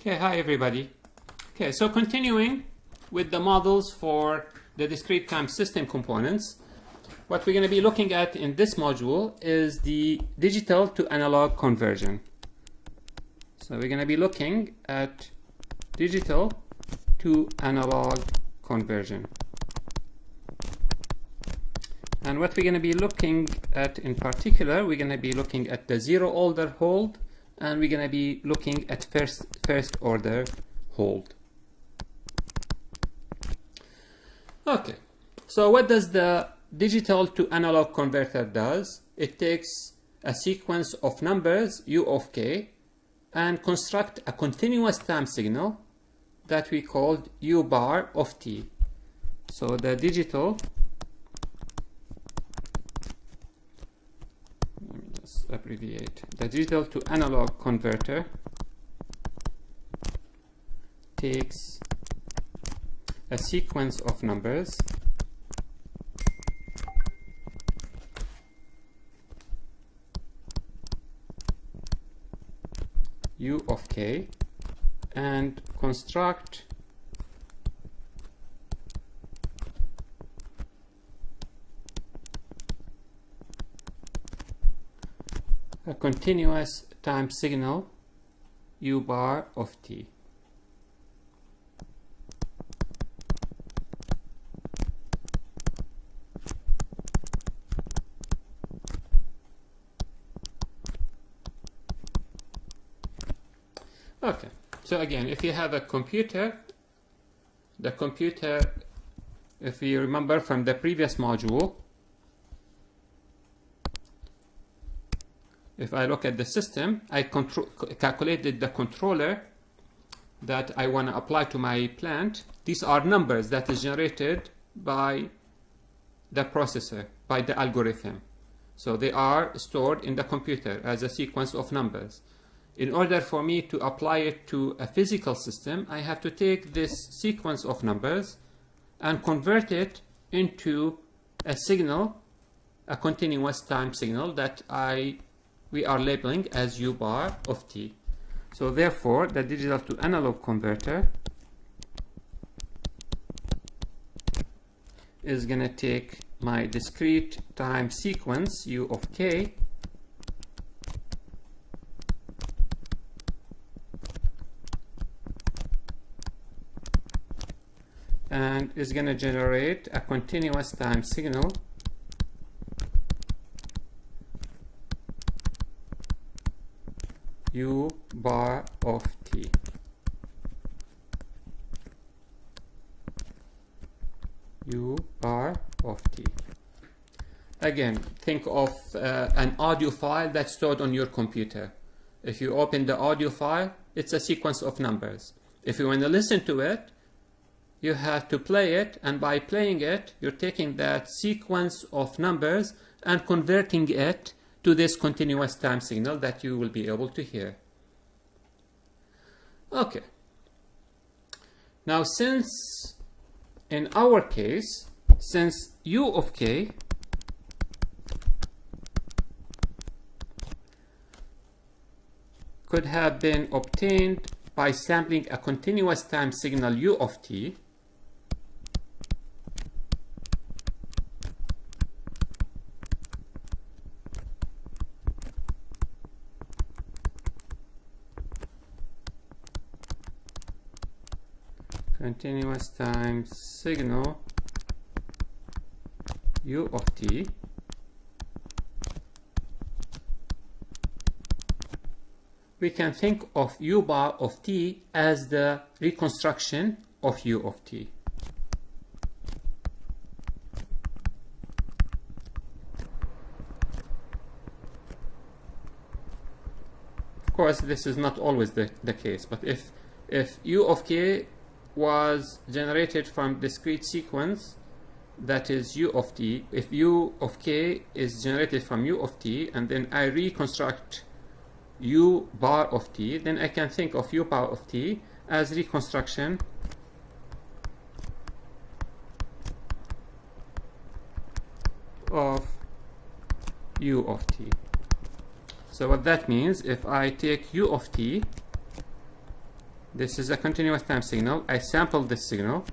Okay, hi everybody. Okay, so continuing with the models for the discrete time system components, what we're going to be looking at in this module is the digital to analog conversion. So we're going to be looking at digital to analog conversion. And what we're going to be looking at in particular, we're going to be looking at the zero order hold, and we're going to be looking at first order hold. Okay, so what does the digital to analog converter does? It takes a sequence of numbers u of k and construct a continuous time signal that we called u bar of t. So the digital, let me just abbreviate, the digital to analog converter takes a sequence of numbers u of k and construct a continuous time signal u bar of t. Okay, so again, if you have a computer, the computer, if you remember from the previous module, if I look at the system, I calculated the controller that I want to apply to my plant. These are numbers that is generated by the processor, by the algorithm. So they are stored in the computer as a sequence of numbers. In order for me to apply it to a physical system, I have to take this sequence of numbers and convert it into a signal, a continuous time signal that we are labeling as u bar of t. So therefore, the digital to analog converter is going to take my discrete time sequence u of k and is going to generate a continuous time signal u bar of t. U bar of t. Again, think of an audio file that's stored on your computer. If you open the audio file, it's a sequence of numbers. If you want to listen to it, you have to play it, and by playing it, you're taking that sequence of numbers and converting it to this continuous time signal that you will be able to hear. Okay. Now, since in our case, since u of k could have been obtained by sampling a continuous time signal u of t, continuous time signal u of t, we can think of u bar of t as the reconstruction of u of t. Of course, this is not always the case, but if u of k was generated from discrete sequence that is u of t, if u of k is generated from u of t and then I reconstruct u bar of t, then I can think of u bar of t as reconstruction of u of t. So what that means, if I take u of t This is a continuous time signal. I sampled this signal.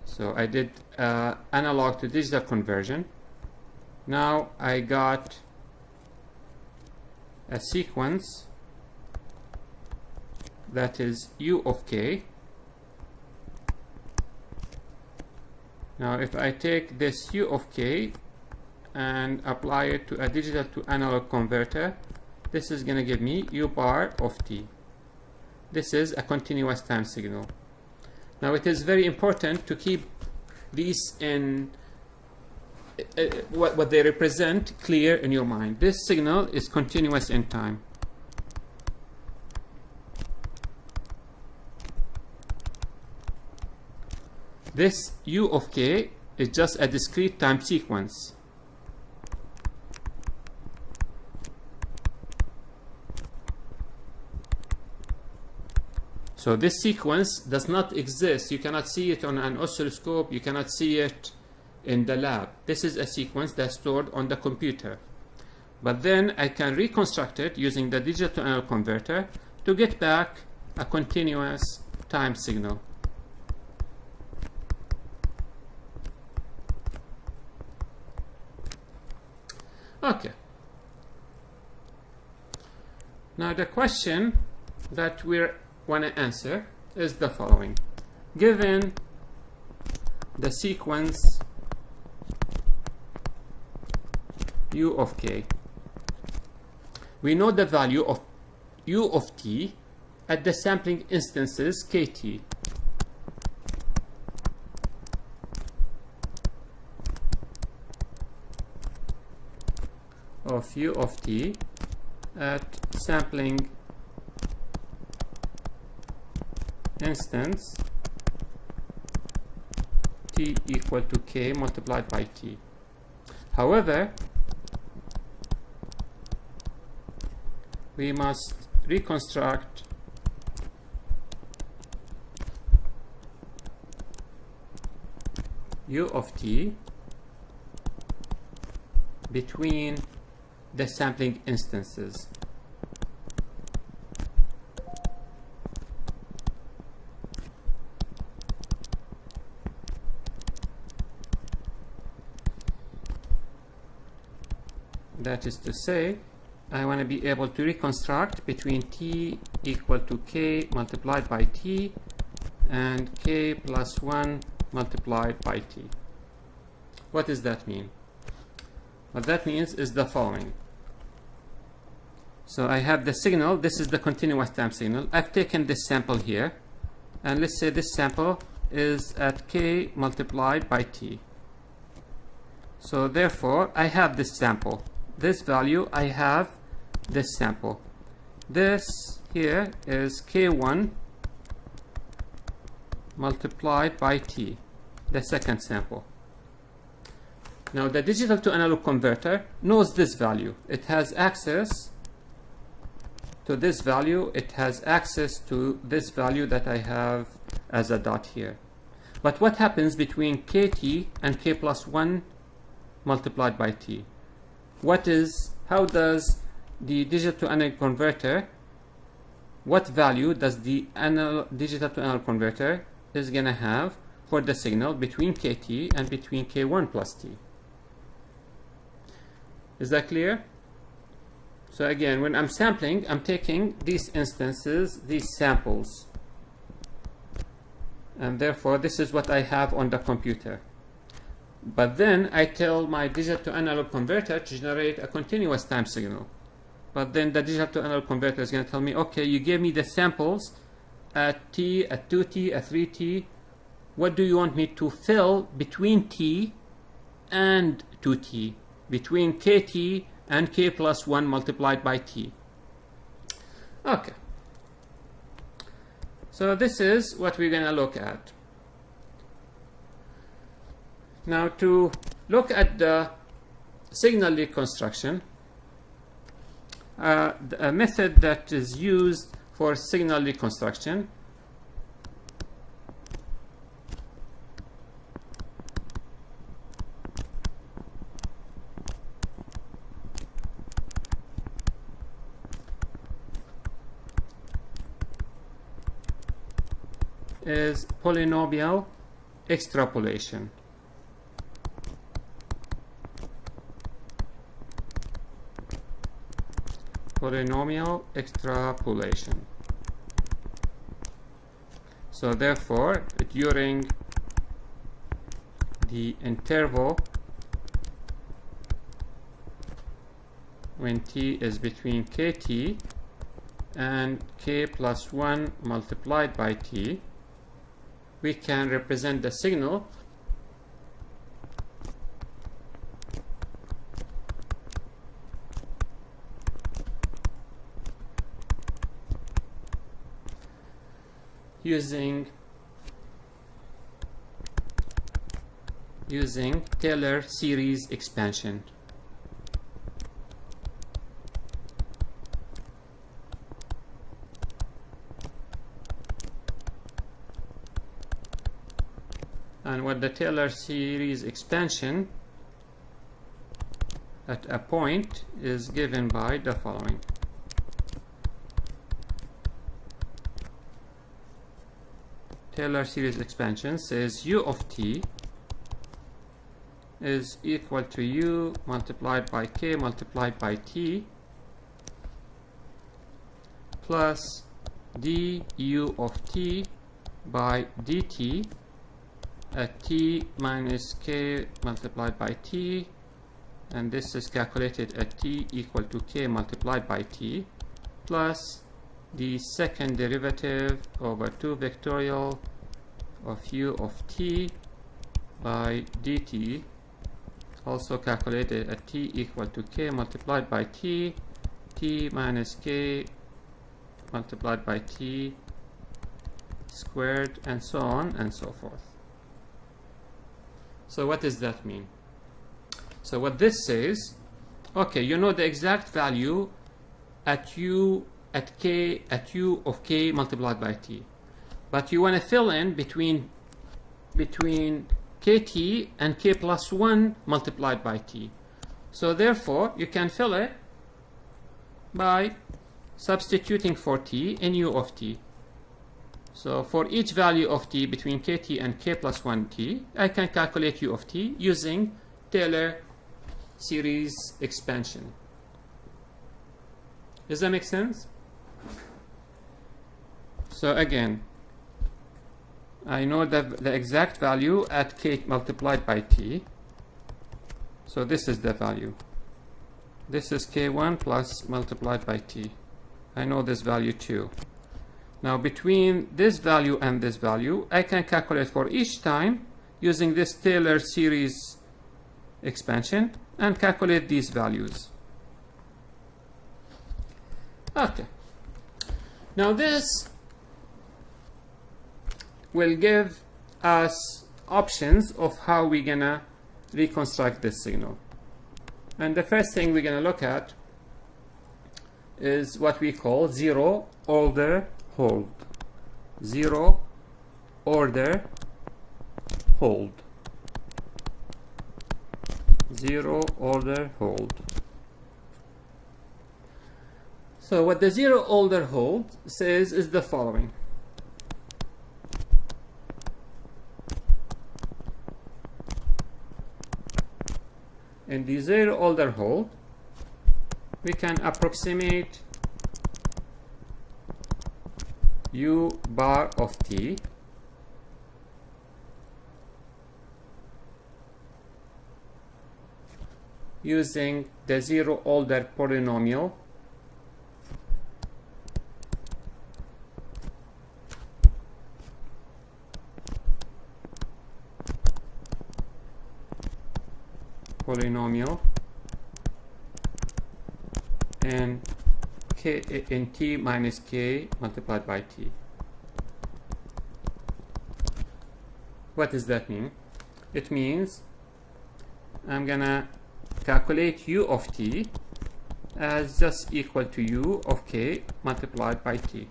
So I did analog to digital conversion. Now I got a sequence that is u of k. Now if I take this u of k and apply it to a digital to analog converter, this is going to give me u bar of t. This is a continuous time signal. Now it is very important to keep these in what they represent clear in your mind. This signal is continuous in time. This u of k is just a discrete time sequence. So this sequence does not exist. You cannot see it on an oscilloscope. You cannot see it in the lab. This is a sequence that's stored on the computer. But then I can reconstruct it using the digital to analog converter to get back a continuous time signal. Okay. Now the question that we want to answer is the following. Given the sequence u of k, we know the value of u of t at the sampling instances kt. Of u of t at sampling instance t equal to k multiplied by t. However, we must reconstruct u of t between the sampling instances. That is to say, I want to be able to reconstruct between t equal to k multiplied by t and k plus 1 multiplied by t. What does that mean? What that means is the following. So I have the signal. This is the continuous time signal. I've taken this sample here, and let's say this sample is at k multiplied by t. So therefore, I have this sample. This value, I have this sample. This here is k1 multiplied by t, the second sample. Now the digital to analog converter knows this value. It has access to this value. It has access to this value that I have as a dot here. But what happens between kt and k plus 1 multiplied by t? How does the digital to analog converter, what value does the digital to analog converter is going to have for the signal between kt and between k1 plus t? Is that clear? So again, when I'm sampling, I'm taking these instances, these samples. And therefore, this is what I have on the computer. But then I tell my digital to analog converter to generate a continuous time signal. But then the digital to analog converter is going to tell me, okay, you gave me the samples at t, at 2t, at 3t. What do you want me to fill between t and 2t? Between kt and k plus 1 multiplied by t. Okay. So this is what we're going to look at. Now to look at the signal reconstruction, a method that is used for signal reconstruction is polynomial extrapolation. Polynomial extrapolation. So therefore, during the interval when t is between kt and k plus 1 multiplied by t, we can represent the signal using Taylor series expansion. And what the Taylor series expansion at a point is given by the following. Taylor series expansion says u of t is equal to u multiplied by k multiplied by t plus du of t by dt at t minus k multiplied by t, and this is calculated at t equal to k multiplied by t, plus the second derivative over 2 vectorial of u of t by dt, also calculated at t equal to k multiplied by t, t minus k multiplied by t squared, and so on and so forth. So what does that mean? So what this says, okay, you know the exact value at u of k multiplied by t, but you want to fill in between kt and k plus 1 multiplied by t. So therefore you can fill it by substituting for t in u of t. So for each value of t between kt and k plus 1 t, I can calculate u of t using Taylor series expansion. Does that make sense? So again, I know the exact value at k multiplied by t. So this is the value. This is k1 plus multiplied by t. I know this value too. Now between this value and this value, I can calculate for each time using this Taylor series expansion and calculate these values. Okay. Now this will give us options of how we're gonna reconstruct this signal. And the first thing we're gonna look at is what we call zero order hold. Zero order hold. Zero order hold. So what the zero order hold says is the following. In the zero order hold, we can approximate u bar of t using the zero order polynomial and k in t minus k multiplied by t. What does that mean? It means I'm gonna calculate u of t as just equal to u of k multiplied by t.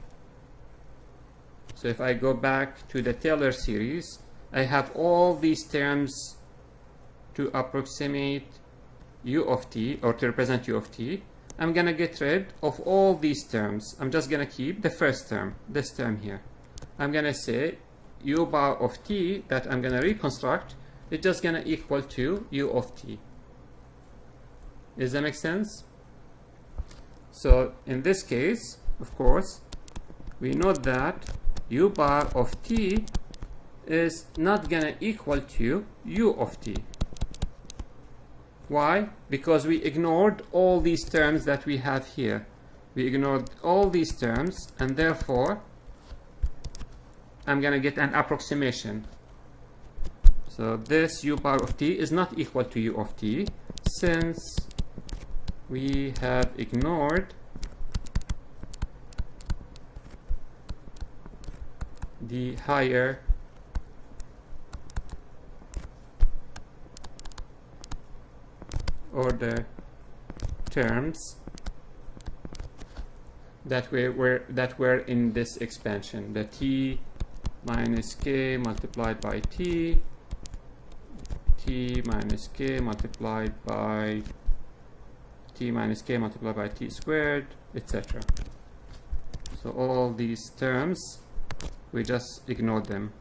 So if I go back to the Taylor series, I have all these terms to approximate u of t, or to represent u of t. I'm gonna get rid of all these terms. I'm just gonna keep the first term, this term here. I'm gonna say u bar of t that I'm going to reconstruct is just going to equal to u of t. Does that make sense? So in this case, of course, we know that u bar of t is not going to equal to u of t. Why? Because we ignored all these terms that we have here. We ignored all these terms, and therefore I'm going to get an approximation. So this u bar of t is not equal to u of t, since we have ignored the higher order terms that were in this expansion, the t minus k multiplied by t minus k multiplied by t minus k multiplied by t squared, etc. So all these terms, we just ignore them.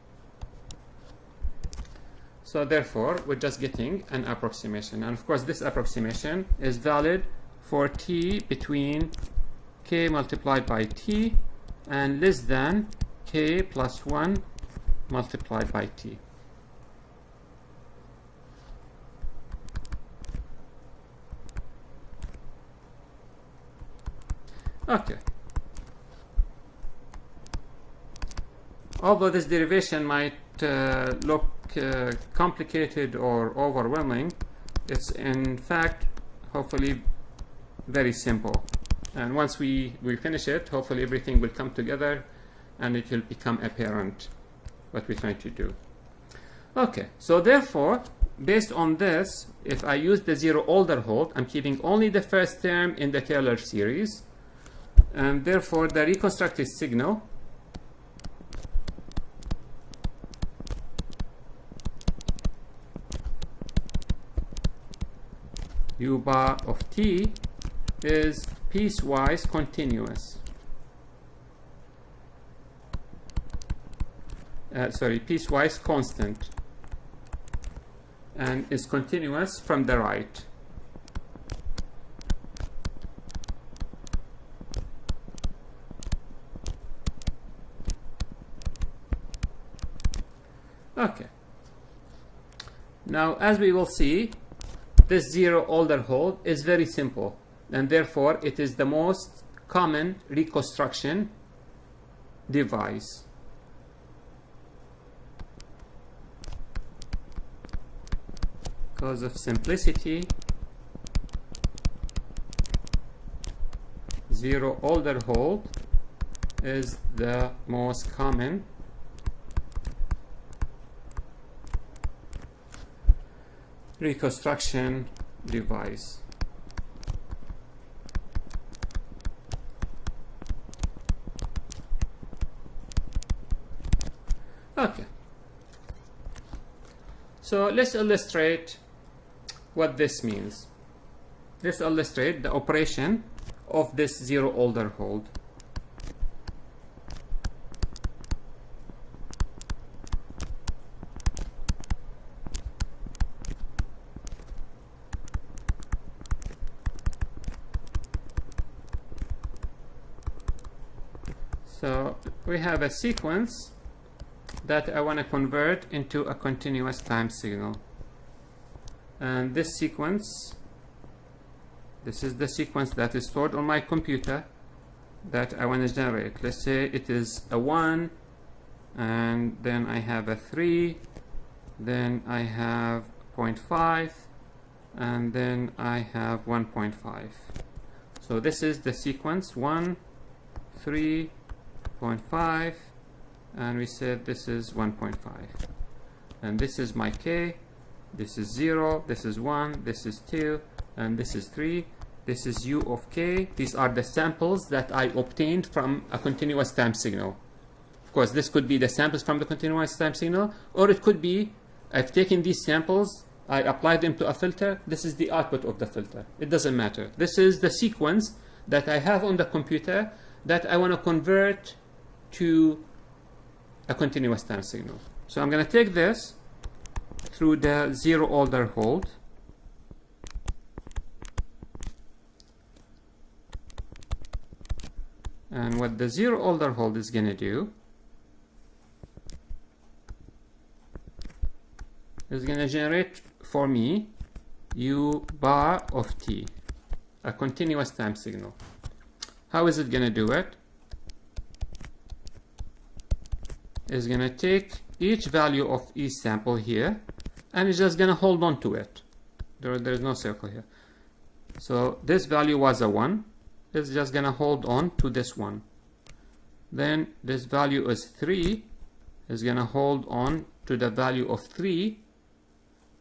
So therefore, we're just getting an approximation. And of course, this approximation is valid for t between k multiplied by t and less than k plus 1 multiplied by t. Okay. Although this derivation might look complicated or overwhelming, it's in fact hopefully very simple. And once we finish it, hopefully everything will come together and it will become apparent what we're trying to do. Okay, so therefore, based on this, if I use the zero-order-hold, I'm keeping only the first term in the Taylor series, and therefore the reconstructed signal u bar of t is piecewise continuous. Piecewise constant, and is continuous from the right. Okay. Now, as we will see, this zero-order-hold is very simple, and therefore it is the most common reconstruction device. Because of simplicity, zero-order-hold is the most common reconstruction device. Okay. So let's illustrate what this means. Let's illustrate the operation of this zero-order-hold. So we have a sequence that I want to convert into a continuous time signal. And this sequence, this is the sequence that is stored on my computer that I want to generate. Let's say it is a 1, and then I have a 3, then I have 0.5, and then I have 1.5. So this is the sequence 1, 3, 0.5, and we said this is 1.5. And this is my k, this is 0, this is 1, this is 2, and this is 3. This is u of k. These are the samples that I obtained from a continuous time signal. Of course, this could be the samples from the continuous time signal, or it could be I've taken these samples, I applied them to a filter, this is the output of the filter. It doesn't matter. This is the sequence that I have on the computer that I want to convert to a continuous time signal. So I'm going to take this through the zero order hold. And what the zero order hold is going to do is going to generate for me u bar of t, a continuous time signal. How is it going to do it? It's going to take each value of each sample here and it's just going to hold on to it. There's no circle here. So this value was a 1. It's just going to hold on to this one. Then this value is 3. It's going to hold on to the value of 3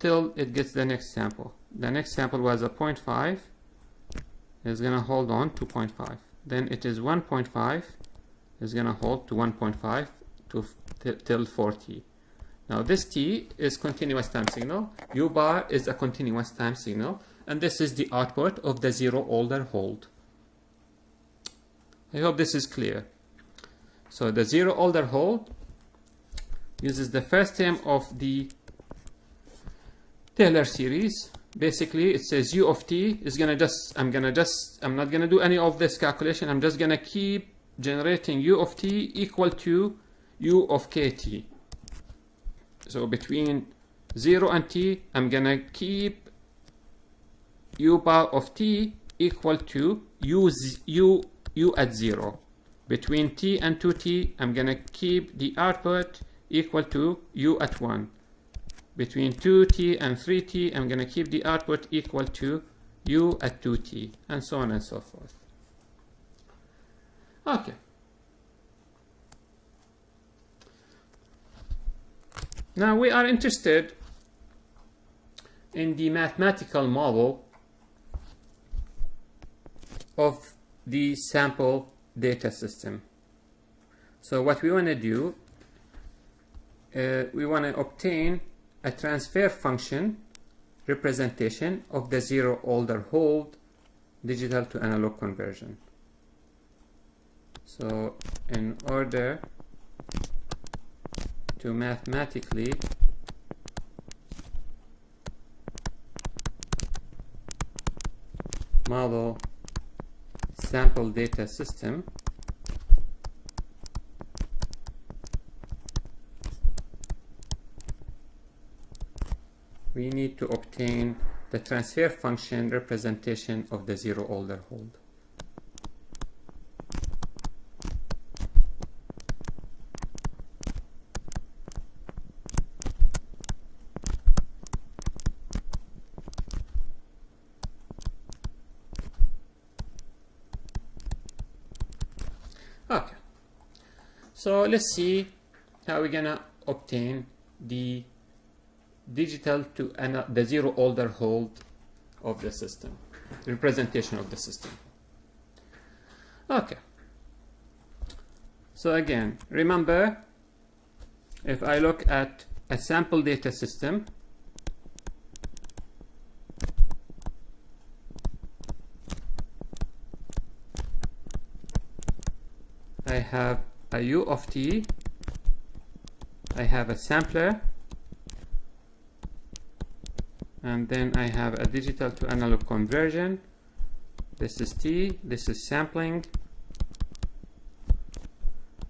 till it gets the next sample. The next sample was a 0.5. It's going to hold on to 0.5. Then it is 1.5. It's going to hold to 1.5 till 4t. Now this t is continuous time signal. U bar is a continuous time signal. And this is the output of the zero order hold. I hope this is clear. So the zero order hold uses the first term of the Taylor series. Basically, it says u of t is gonna I'm not gonna do any of this calculation. I'm just gonna keep generating u of t equal to u of kt. So between 0 and t, I'm gonna keep u bar of t equal to u at 0. Between t and 2t, I'm gonna keep the output equal to u at 1. Between 2t and 3t, I'm gonna keep the output equal to u at 2t, and so on and so forth. Okay. Now we are interested in the mathematical model of the sample data system. So what we want to do, we want to obtain a transfer function representation of the zero order hold digital to analog conversion. So in order to mathematically model sample data system, we need to obtain the transfer function representation of the zero order hold. Okay, so let's see how we're gonna obtain the digital to the zero order hold of the system, representation of the system. Okay, so again, remember, if I look at a sample data system, I have a u of t, I have a sampler, and then I have a digital to analog conversion. This is t, this is sampling,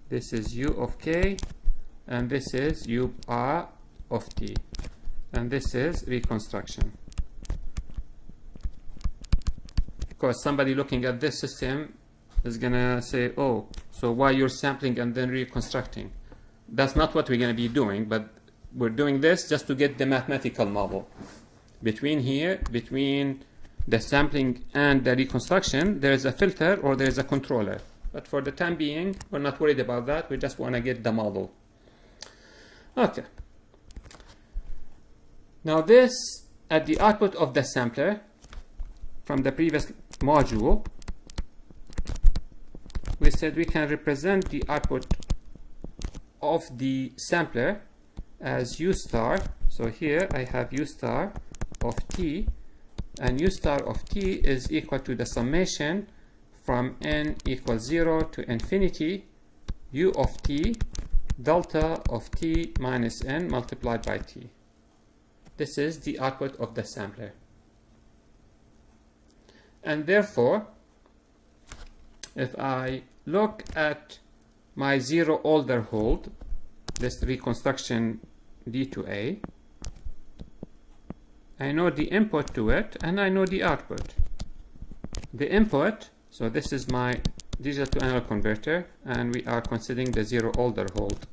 this is u of k, and this is u r of t, and this is reconstruction. Of course, somebody looking at this system is gonna say, oh, so why you're sampling and then reconstructing? That's not what we're gonna be doing, but we're doing this just to get the mathematical model. Between the sampling and the reconstruction, there is a filter or there is a controller. But for the time being, we're not worried about that. We just want to get the model. Okay. Now this, at the output of the sampler, from the previous module, we said we can represent the output of the sampler as u star. So here I have u star of t, and u star of t is equal to the summation from n equals 0 to infinity u of t delta of t minus n multiplied by t. This is the output of the sampler. And therefore, if I look at my zero order hold, this reconstruction D to A, I know the input to it and I know the output. The input, so this is my digital to analog converter, and we are considering the zero order hold.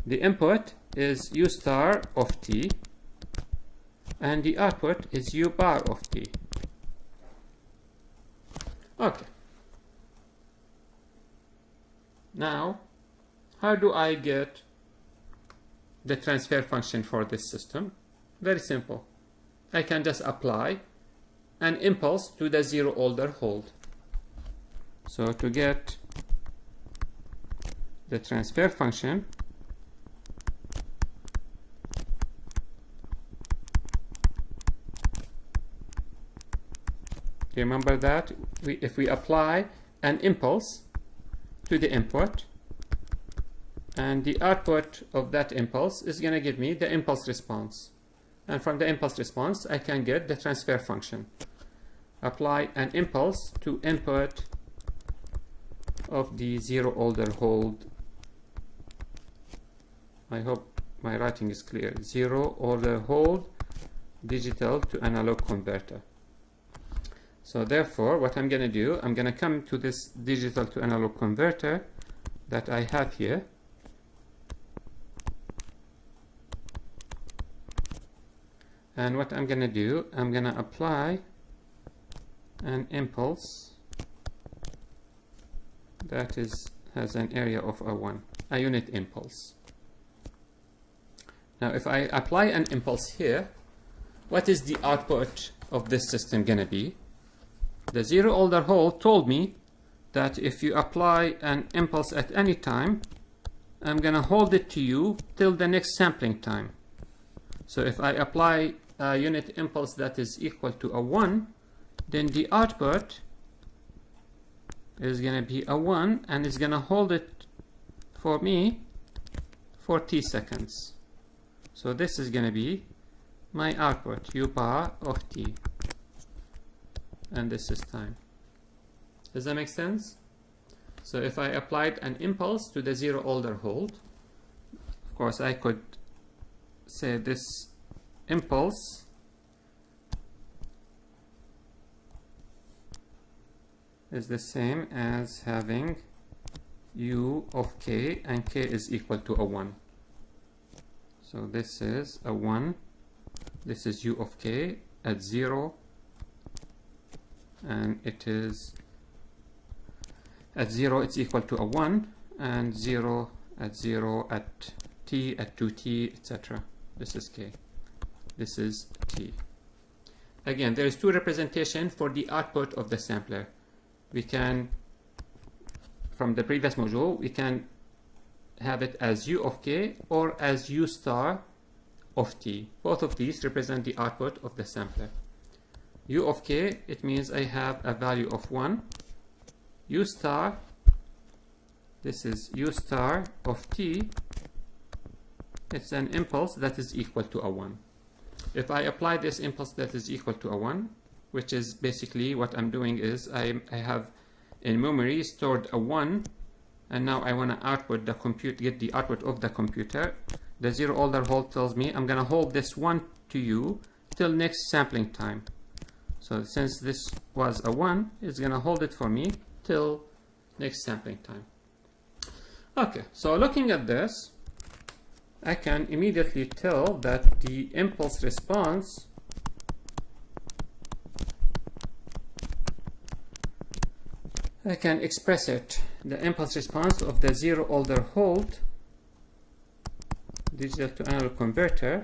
The input is U star of t, and the output is U bar of t. Okay. Now, how do I get the transfer function for this system? Very simple. I can just apply an impulse to the zero order hold. So to get the transfer function, remember that if we apply an impulse to the input, and the output of that impulse is going to give me the impulse response. And from the impulse response, I can get the transfer function. Apply an impulse to input of the zero order hold. I hope my writing is clear. Zero order hold digital to analog converter. So therefore, what I'm going to do, I'm going to come to this digital to analog converter that I have here. And what I'm going to do, I'm going to apply an impulse that has an area of A1, a unit impulse. Now if I apply an impulse here, what is the output of this system going to be? The zero order hold told me that if you apply an impulse at any time, I'm going to hold it to you till the next sampling time. So if I apply a unit impulse that is equal to a 1, then the output is going to be a 1, and it's going to hold it for me for t seconds. So this is going to be my output, U bar of t. And this is time. Does that make sense? So if I applied an impulse to the zero order hold, of course I could say this impulse is the same as having U of k, and k is equal to a 1. So this is a 1, this is U of k at 0, and it is at 0 it's equal to a 1, and 0 at 0 at t at 2t, etc. This is k, this is t. Again, there is two representation for the output of the sampler. We can, from the previous module, we can have it as U of k or as U star of t. Both of these represent the output of the sampler. U of k, it means I have a value of 1. U star, this is U star of t, it's an impulse that is equal to a 1. If I apply this impulse that is equal to a 1, which is basically what I'm doing is I have in memory stored a 1, and now I want to output the get the output of the computer. The zero order hold tells me I'm going to hold this 1 to you till next sampling time. So since this was a 1, it's going to hold it for me till next sampling time. Okay, so looking at this, I can immediately tell that the impulse response I can express it, the impulse response of the zero order hold digital to analog converter,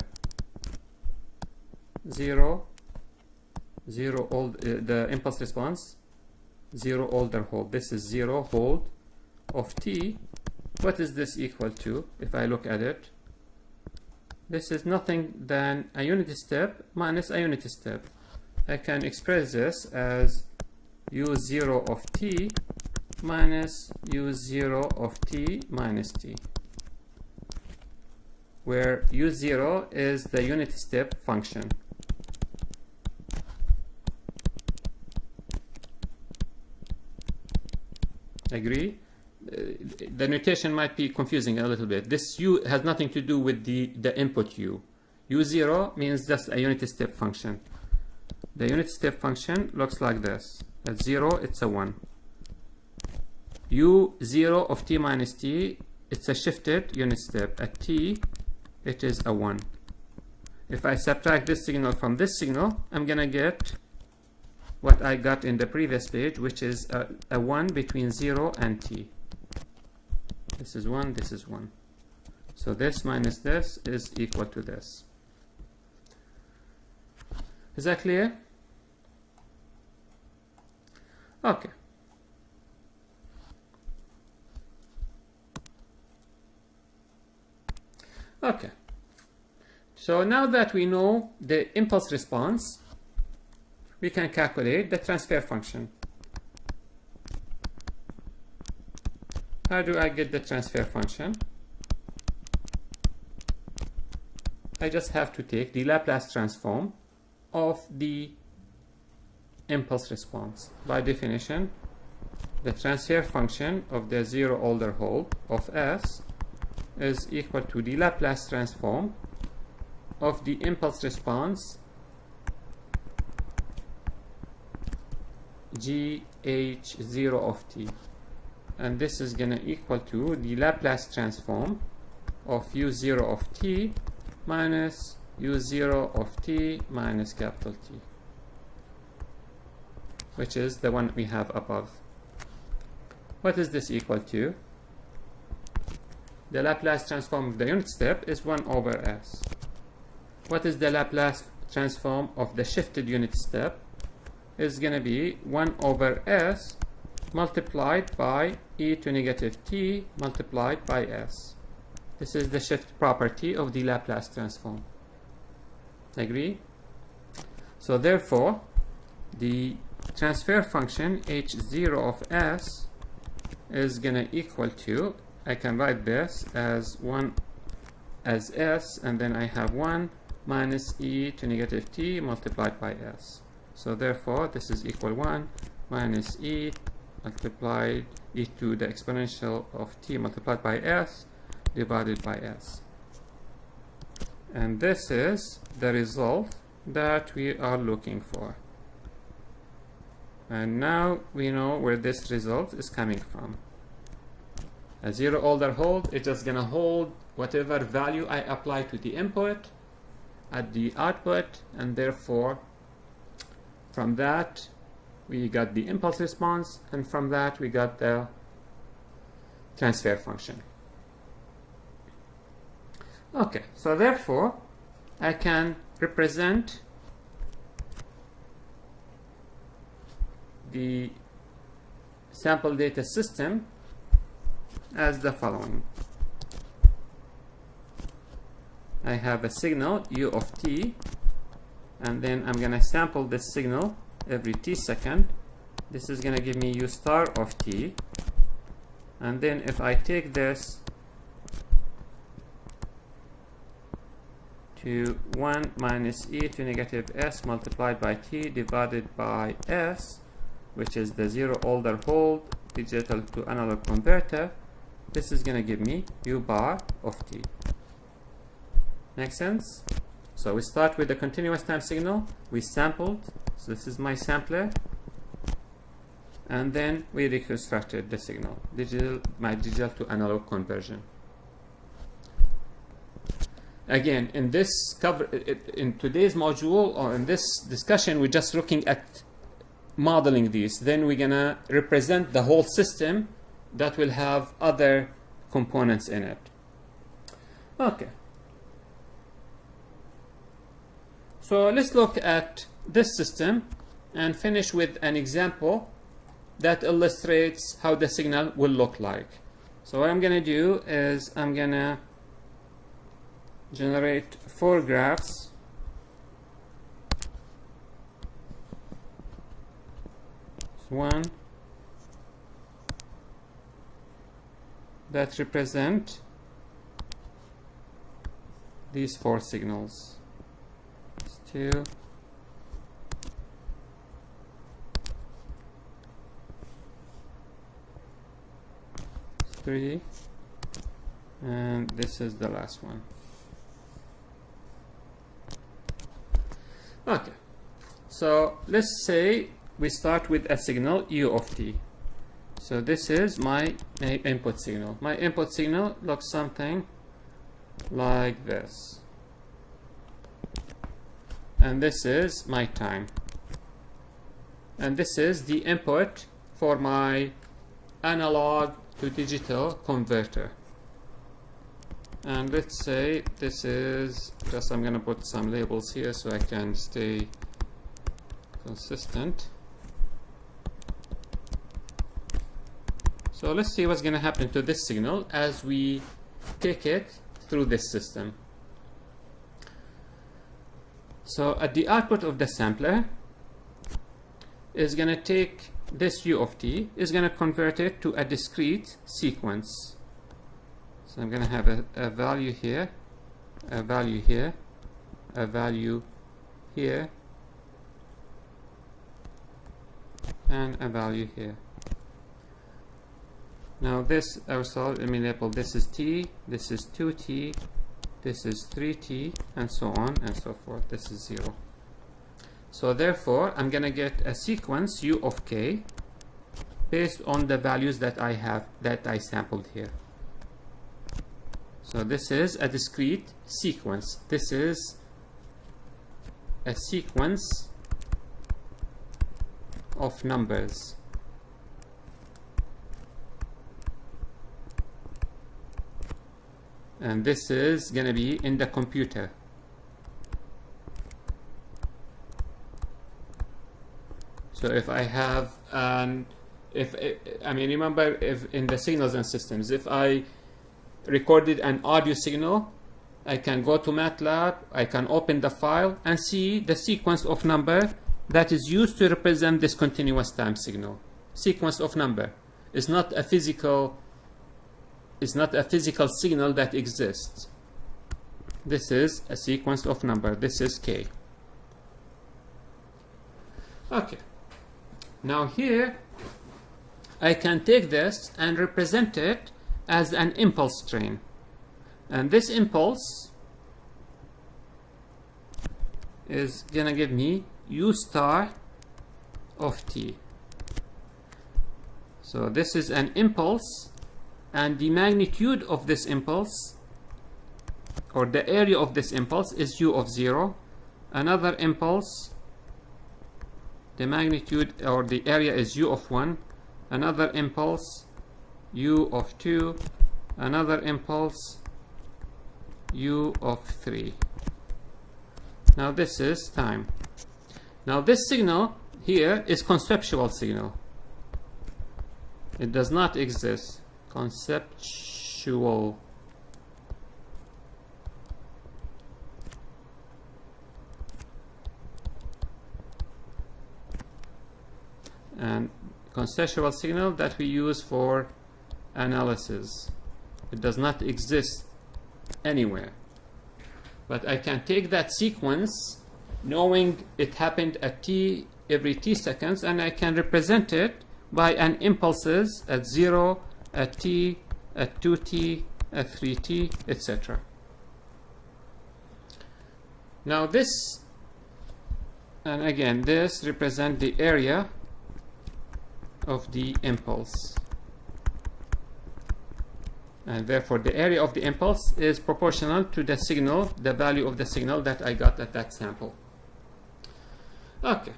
the impulse response, zero order hold. This is zero hold of t. What is this equal to? If I look at it, this is nothing than a unit step minus a unit step. I can express this as U0 of t minus u0 of t minus t, where u0 is the unit step function. Agree? The notation might be confusing a little bit. This u has nothing to do with the input u. u0 means just a unit step function. The unit step function looks like this. At 0, it's a 1. u0 of t minus t, it's a shifted unit step. At t, it is a 1. If I subtract this signal from this signal, I'm going to get what I got in the previous page, which is a 1 between 0 and t. This is 1, this is 1. So this minus this is equal to this. Is that clear? Okay. Okay. So now that we know the impulse response, we can calculate the transfer function. How do I get the transfer function? I just have to take the Laplace transform of the impulse response. By definition, the transfer function of the zero-order whole of S is equal to the Laplace transform of the impulse response gh0 of t, and this is going to equal to the Laplace transform of u0 of t minus u0 of t minus capital T, which is the one we have above. What is this equal to? The Laplace transform of the unit step is 1 over s. What is the Laplace transform of the shifted unit step? Is going to be 1 over s multiplied by e to negative t multiplied by s. This is the shift property of the Laplace transform. Agree? So therefore, the transfer function h0 of s is going to equal to, I can write this as 1 as s, and then I have 1 minus e to negative t multiplied by s. So therefore, this is equal 1 minus e multiplied e to the exponential of t multiplied by s divided by s. And this is the result that we are looking for. And now we know where this result is coming from. A zero-order hold, it's just going to hold whatever value I apply to the input at the output, and therefore from that we got the impulse response, and from that we got the transfer function. Okay, so therefore I can represent the sample data system as the following. I have a signal u of t, and then I'm going to sample this signal every t second. This is going to give me u star of t, and then if I take this to 1 minus e to negative s multiplied by t divided by s, which is the zero-order hold digital to analog converter, this is going to give me u bar of t. Make sense? So we start with the continuous time signal. We sampled, so this is my sampler, and then we reconstructed the signal, my digital to analog conversion. Again, in today's module, or in this discussion, we're just looking at modeling these. Then we're gonna represent the whole system that will have other components in it. Okay. So let's look at this system and finish with an example that illustrates how the signal will look like. So what I'm going to do is I'm going to generate 4 graphs. One, that represent these 4 signals. 2, 3, and this is the last one. Okay, so let's say we start with a signal u of t. So this is my input signal. My input signal looks something like this. And this is my time. And this is the input for my analog to digital converter. And let's say this is, just I'm going to put some labels here so I can stay consistent. So let's see what's going to happen to this signal as we take it through this system. So at the output of the sampler is going to take this u of t, is going to convert it to a discrete sequence. So I'm going to have a value here, a value here, a value here, and a value here. Now this, let me label, this is t, this is 2t, this is 3t, and so on and so forth. This is 0. So therefore, I'm going to get a sequence u of k based on the values that I have, that I sampled here. So this is a discrete sequence. This is a sequence of numbers. And this is going to be in the computer. So if I have remember, if in the signals and systems, if I recorded an audio signal, I can go to MATLAB, I can open the file and see the sequence of number that is used to represent this continuous time signal. Sequence of number is not a physical signal that exists. This is a sequence of number. This is k. Okay. Now here I can take this and represent it as an impulse train. And this impulse is gonna give me u star of t. So this is an impulse, and the magnitude of this impulse, or the area of this impulse, is u of 0. Another impulse, the magnitude or the area is u of 1. Another impulse, u of 2. Another impulse, u of 3. Now this is time. Now this signal here is conceptual signal. It does not exist. Conceptual. And conceptual signal that we use for analysis. It does not exist anywhere. But I can take that sequence knowing it happened at t every t seconds, and I can represent it by an impulses at 0, at t, at 2t, at 3t, etc. Now this, and again this represents the area of the impulse, and therefore the area of the impulse is proportional to the signal, the value of the signal that I got at that sample. Okay,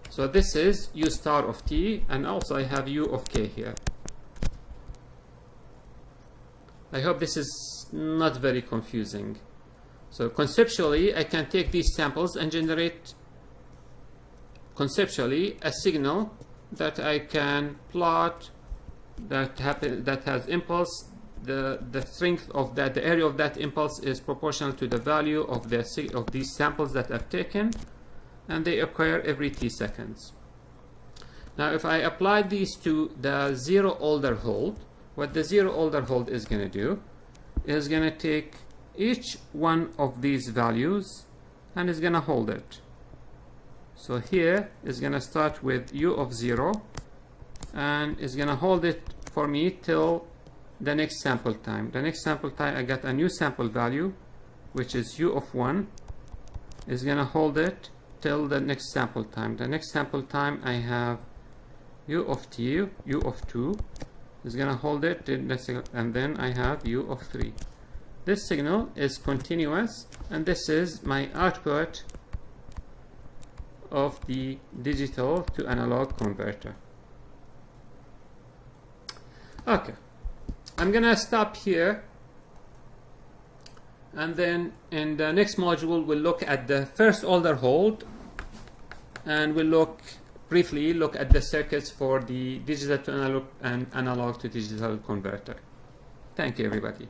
so this is u star of t, and also I have u of k here. I hope this is not very confusing. So conceptually I can take these samples and generate conceptually a signal that I can plot, that has impulse. The strength of that, the area of that impulse is proportional to the value of these samples that I've taken, and they occur every t seconds. Now if I apply these to the zero Alder hold, what the zero order hold is going to do is going to take each one of these values and is going to hold it. So here is going to start with u of 0 and is going to hold it for me till the next sample time. The next sample time I got a new sample value which is u of 1, is going to hold it till the next sample time. The next sample time I have u of t, u of 2 is going to hold it till the signal, and then I have u of 3. This signal is continuous and this is my output of the digital to analog converter. Okay, I'm gonna stop here, and then in the next module we'll look at the first order hold and we'll briefly look at the circuits for the digital to analog and analog to digital converter. Thank you, everybody.